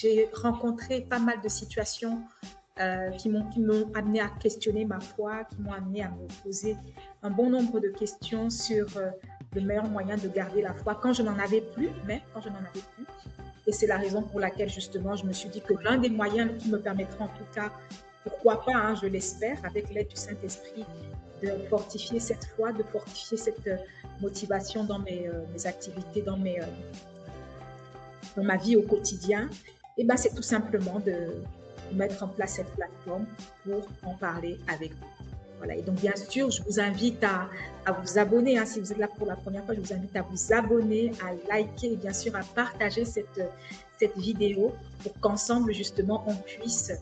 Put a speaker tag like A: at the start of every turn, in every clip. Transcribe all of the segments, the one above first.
A: j'ai rencontré pas mal de situations qui m'ont amené à questionner ma foi, qui m'ont amené à me poser un bon nombre de questions sur le meilleur moyen de garder la foi quand je n'en avais plus, mais quand je n'en avais plus. Et c'est la raison pour laquelle, justement, je me suis dit que l'un des moyens qui me permettra, en tout cas, pourquoi pas, hein, je l'espère, avec l'aide du Saint-Esprit, de fortifier cette foi, de fortifier cette motivation dans mes activités, dans ma vie au quotidien, et ben, c'est tout simplement de mettre en place cette plateforme pour en parler avec vous. Voilà. Et donc, bien sûr, je vous invite à vous abonner. Hein, si vous êtes là pour la première fois, je vous invite à vous abonner, à liker et bien sûr à partager cette vidéo pour qu'ensemble, justement, on puisse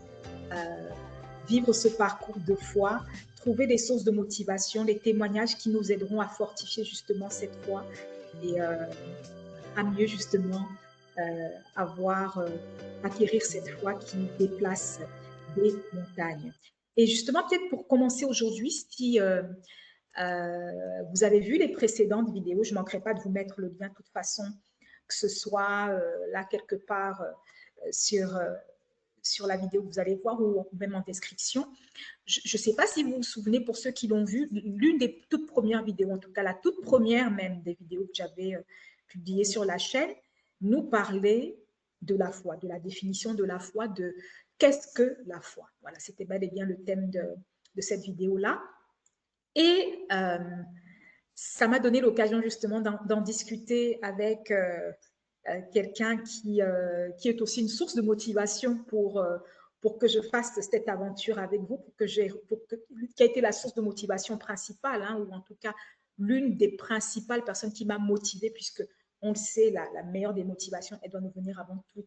A: vivre ce parcours de foi, trouver des sources de motivation, des témoignages qui nous aideront à fortifier justement cette foi et à mieux justement acquérir cette foi qui déplace des montagnes. Et justement, peut-être pour commencer aujourd'hui, si vous avez vu les précédentes vidéos, je ne manquerai pas de vous mettre le lien de toute façon, que ce soit là quelque part sur la vidéo que vous allez voir ou même en description. Je ne sais pas si vous vous souvenez, pour ceux qui l'ont vu, l'une des toutes premières vidéos, en tout cas la toute première même des vidéos que j'avais publiées sur la chaîne, nous parlait de la foi, de la définition de la foi, de qu'est-ce que la foi. Voilà, c'était bel et bien le thème de cette vidéo-là. Et ça m'a donné l'occasion justement d'en discuter avec quelqu'un qui est aussi une source de motivation pour que je fasse cette aventure avec vous, qui a été la source de motivation principale, hein, ou en tout cas l'une des principales personnes qui m'a motivée, puisque on le sait, la meilleure des motivations, elle doit nous venir avant tout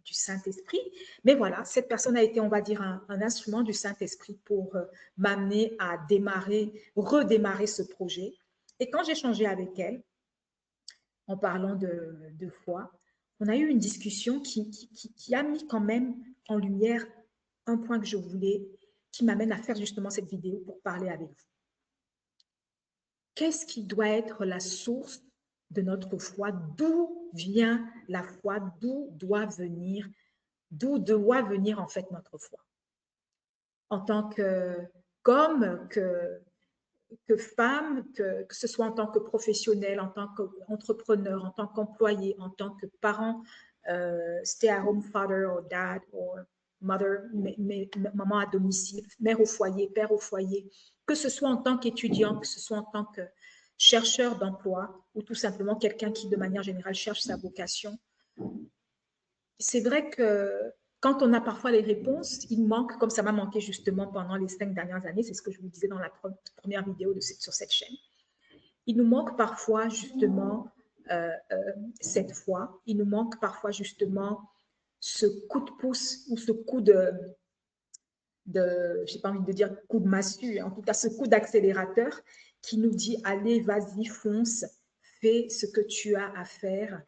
A: du Saint-Esprit. Mais voilà, cette personne a été, on va dire, un instrument du Saint-Esprit pour m'amener à redémarrer ce projet. Et quand j'ai échangé avec elle, en parlant de foi, on a eu une discussion qui a mis quand même en lumière un point que je voulais, qui m'amène à faire justement cette vidéo pour parler avec vous. Qu'est-ce qui doit être la source de notre foi? D'où vient la foi? D'où doit venir en fait notre foi? En tant qu'homme, que femme, que ce soit en tant que professionnel, en tant qu'entrepreneur, en tant qu'employé, en tant que parent, stay-at-home father or dad or mother, maman à domicile, mère au foyer, père au foyer, que ce soit en tant qu'étudiant, que ce soit en tant que chercheur d'emploi ou tout simplement quelqu'un qui, de manière générale, cherche sa vocation. C'est vrai que quand on a parfois les réponses, il manque, comme ça m'a manqué justement pendant les 5 dernières années, c'est ce que je vous disais dans la première vidéo sur cette chaîne. Il nous manque parfois justement cette foi, il nous manque parfois justement ce coup de pouce ou ce coup je n'ai pas envie de dire coup de massue, en tout cas ce coup d'accélérateur qui nous dit allez, vas-y, fonce, fais ce que tu as à faire